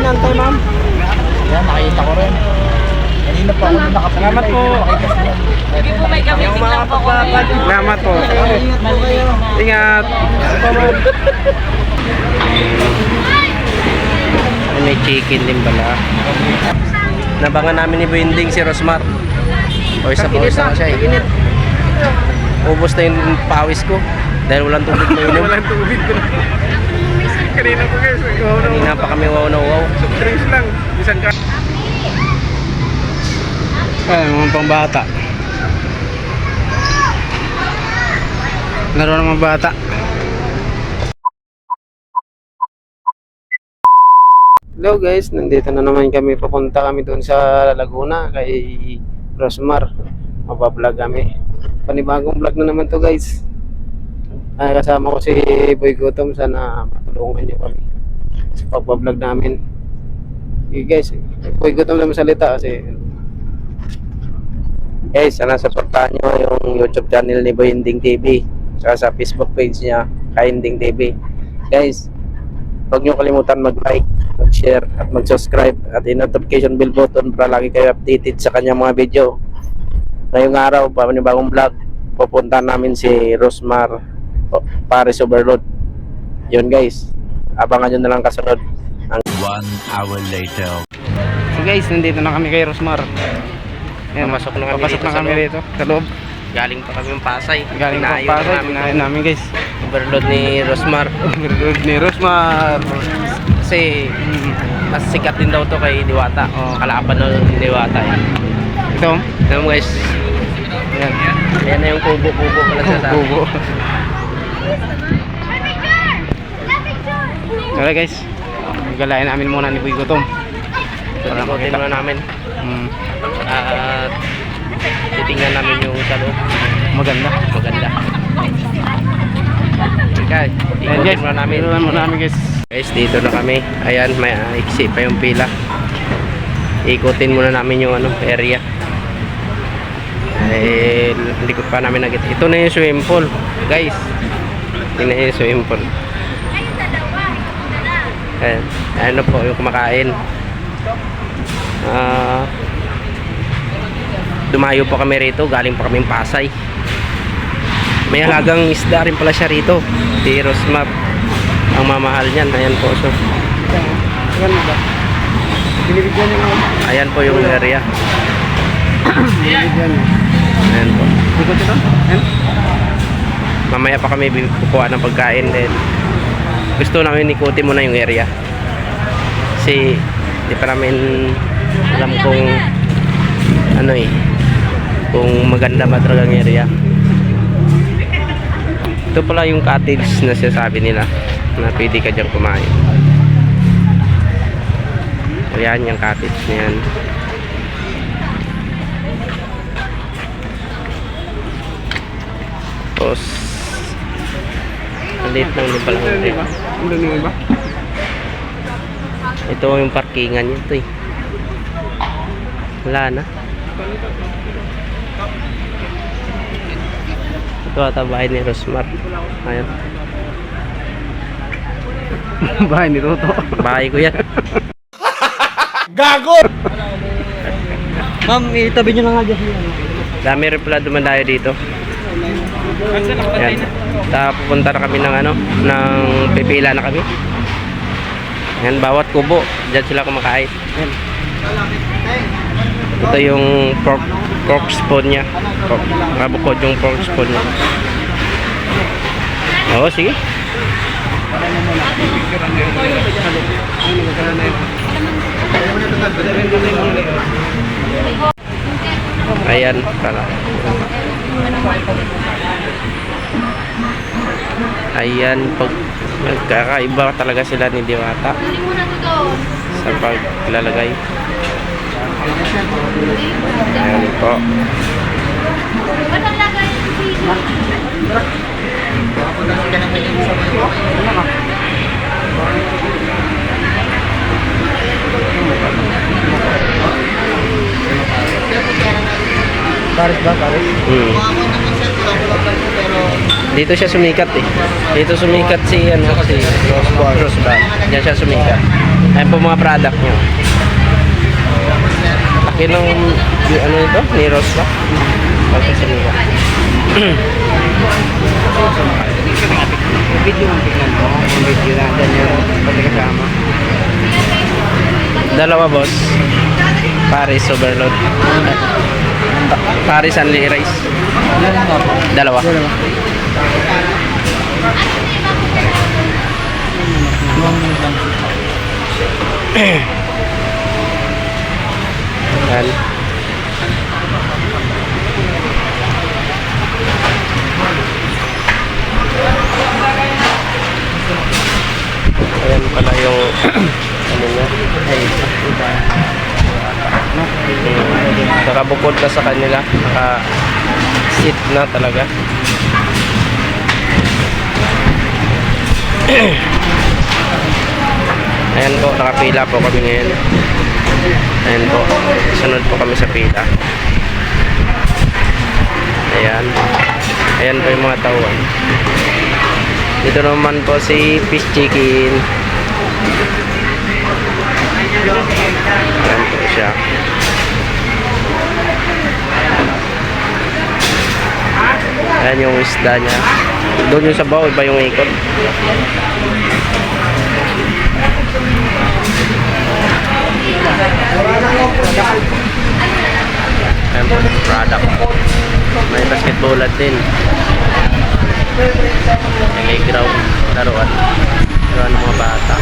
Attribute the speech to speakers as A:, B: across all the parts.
A: inantay, ma'am?
B: Yan, nakita ko rin. Kanina pa ako nakapila.
A: Salamat po.
C: Hindi po may gamitin lang po ko.
A: Salamat po.
B: Ingat po kayo.
A: Ingat. May chicken din pala. Nabangan namin ni Buinding si Rosmar. O isa po isa na siya eh. Ubos na yung pawis ko. Dahil walang tubig na inom. Walang tubig ko na. Kanina po guys. Kanina pa kami wow na wow. So drinks lang. Isang ka. Ay, mga pang bata. Laro ng mga bata. Hello guys, nandito na naman kami. Papunta kami doon sa Laguna kay Rosmar. Mabablog kami. Panibagong vlog na naman to guys. Kasama ko si Boy Gutom. Sana matulungan nyo kami sa pagbablog namin. Okay guys, Boy Gutom naman salita kasi guys, sana supportahan nyo yung YouTube channel ni Boy Inding TV sa Facebook page niya, Kainding TV. Guys, huwag nyo kalimutan mag-like, mag-share at mag-subscribe at i-notification bell button para lagi kayo updated sa kanyang mga video. Ngayong araw, panibagong vlog, pupunta namin si Rosmar Paris Overload. Yun guys, abangan nyo na lang kasunod.
D: 1 hour later.
A: So guys, nandito na kami kay Rosmar. Ayan, papasok na kami rito sa loob. Galing pa kami ng Pasay. Galing pa Pasay, pinahin namin guys. Overload ni Rosmar. Overload ni Rosmar. Kasi mas sikat din daw to kay Diwata. O kalaban ng Diwata eh. Ito mo guys. Ayan. Ayan na yung kubo-kubo pala sa sabi. Kubo. Okay guys, galayin namin muna ni Boy Gutom. Para makita muna namin. At titingnan namin yung sa loob. Maganda. Okay, ikutin muna namin guys. Guys, dito na kami. Ayan, may iksi pa yung pila. Ikutin muna namin yung area. Hindi ko pa namin nagit. Ito na yung swimming pool guys. Ito na yung swimming pool. Ayan, ano po yung kumakain. Dumayo po kami rito, galing pa kaming Pasay. May halagang isda rin pala siya rito, si Rosmar. Ang mamahal niyan. Ayan po, so ayan po yung area. Ayan po. Mamaya pa kami kukuha ng pagkain. Then gusto namin ikutin muna yung area kasi di pa namin alam kung kung maganda ba talaga ang area. Ito pala yung cottage na sinasabi nila na pwede ka dyan kumain. Ayan yung cottage na yan. Tapos maliit lang din pala hotel. Ito yung parkingan niya ito eh. Wala na. Ito ata bahay ni Rosmar. Ayan. Bahay ni Roto. Bahay ko yan.
B: Gago!
A: Ma'am, itabi nyo na nga dyan. Dami rin pala dumadayo dito. Ayan. Pupunta na kami ng ng pipila na kami. Ayan, bawat kubo diyan sila kumakain. Ayan. Ito yung pork spoon nya. Mabukod yung pork spoon nya. Oo, sige. Ayan pala. Ayan, pag nagkakaiba talaga sila ni Diwata sa paglalagay. Ayan po.
B: Paris ba? Paris?
A: Dito siya sumikat eh. Dito sumikat si Rosmar. Diyan siya sumikat. Ayan po mga product nyo. Laki ng, ano ito? Niros ba? Pagkasaliwa.
B: Video ang tignan mo. Video na. Ganyan. Pagkakasama.
A: Dalawa boss. Paris overload. Paris only rice. Dalawa. Yan. Ayan pala yung ano niya. Nakabukod na sa kanila. Naka-sit na talaga. Ayan po, nakapila po kami ngayon. Ayan po, sunod po kami sa pila. Ayan. Ayan po yung mga tauhan. Dito naman po si fish chicken. Ayan po siya. Ayan yung isda niya. Doon yung sabaw, iba yung ikot. Ayan po, product. May basketballan din. May playground, laruan ng mga bata.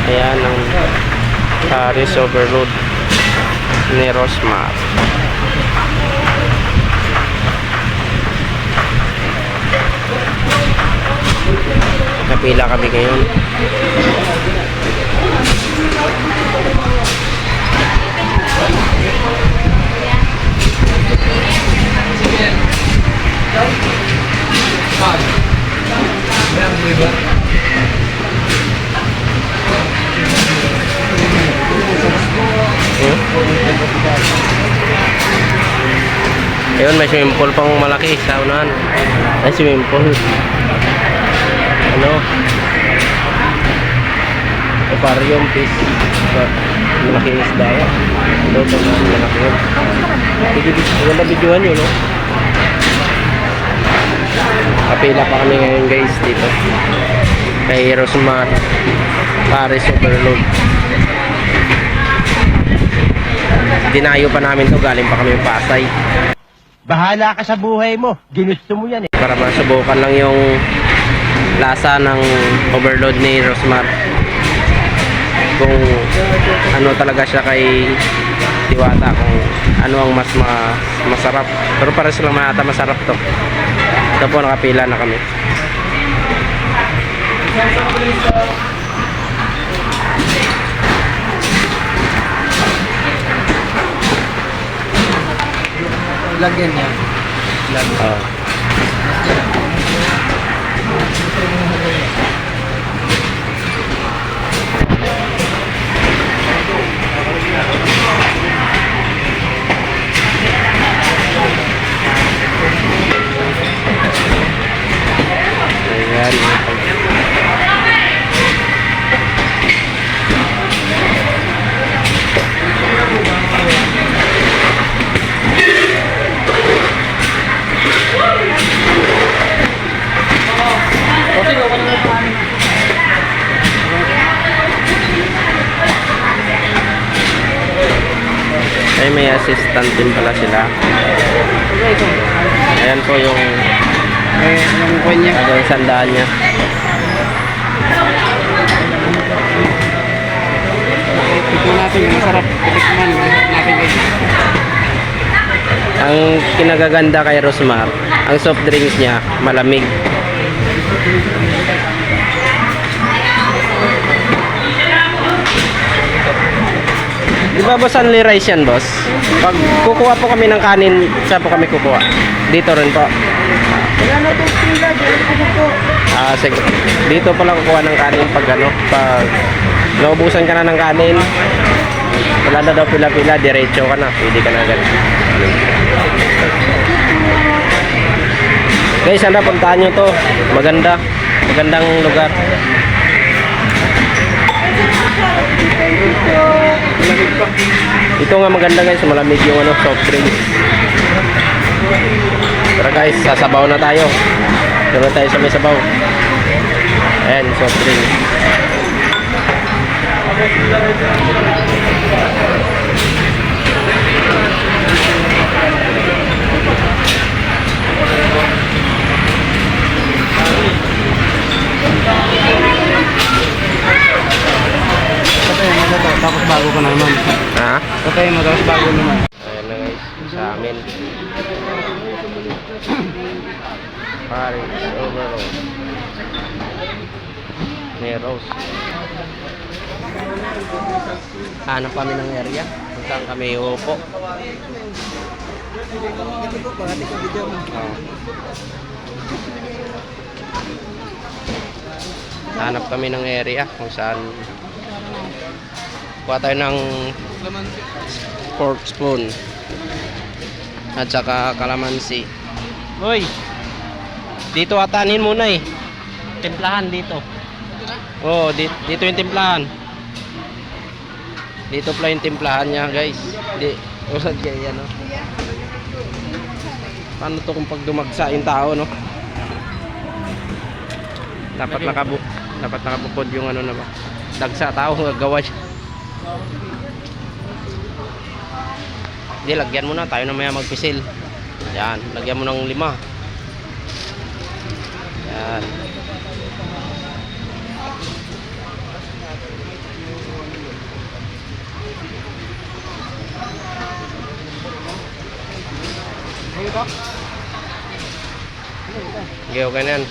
A: Ayan ang Paris overload ni Rosmar. Napila kami ngayon. Ayun, may swimming pool pang malaki sa unahan. Ay, swimming pool. Ano? Aquarium fish. Malaking isda yan. Ito ito na malaki yun. Maganda videoan yun, no? Kapila pa kami ngayon guys dito. Kay Rosmar Paris overload. Dinayo pa namin to, galing pa kami yung Pasay.
B: Bahala ka sa buhay mo. Ginusto mo yan eh.
A: Para masubukan lang yung lasa ng overload ni Rosmar. Kung ano talaga siya kay Diwata, kung ano ang mas masarap. Pero para silang manata masarap to. Ito po, nakapila na kami.
B: Lagyan niya.
A: Oh. Ayan. Ay, may assistant din pala sila. Ayan po yung
B: Yung kanya.
A: yung sandaan niya.
B: Ito natin yung masarap. Tikman. Natin guys.
A: Ang kinagaganda kay Rosmar, ang soft drinks niya malamig. Di ba boss, only rice yan boss? Pag kukuha po kami ng kanin, saan po kami kukuha? Dito rin po. Sige. Dito pala kukuha ng kanin pag ano, pag naubusan ka na ng kanin, wala na daw pila-pila, diretso ka na, pwede ka na agad. Guys, sana puntahan nyo to. Magandang lugar. Ito nga maganda guys, malamig yung soft drink. Tara guys, sasabaw na tayo. Tara tayo sa may sabaw. Ayan, soft drink.
B: Tapos bago ka na naman.
A: Ha?
B: Patay mo, tapos bago naman.
A: Ayan na guys, sa amin. Paris overload. Neros. Hanap kami ng area kung saan kami uupo. Hanap kami ng area kung saan kuha tayo ng pork spoon at saka kalamansi. Uy, dito atanin muna eh. Timplahan dito. Oh, dito yung timplahan. Dito pala yung timplahan niya guys. Usad kaya yan, no? Paano to kung pag dumagsa yung tao, no? Dapat nakabukod yung na ba? Dagsa tao gagawa siya. Hindi, lagyan mo na. Tayo na maya magpisil. Yan, lagyan mo ng 5. Yan. Okay, okay na yan.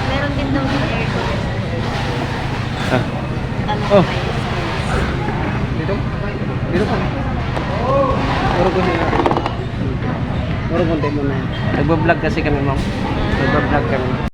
C: Meron din daw yung aircon.
A: Ah.
C: Ano
A: Oh.
B: Dito? Dito pa. Puro konti mo na yan.
A: Nagbablog kasi kami, ma'am. Nagbablog kami.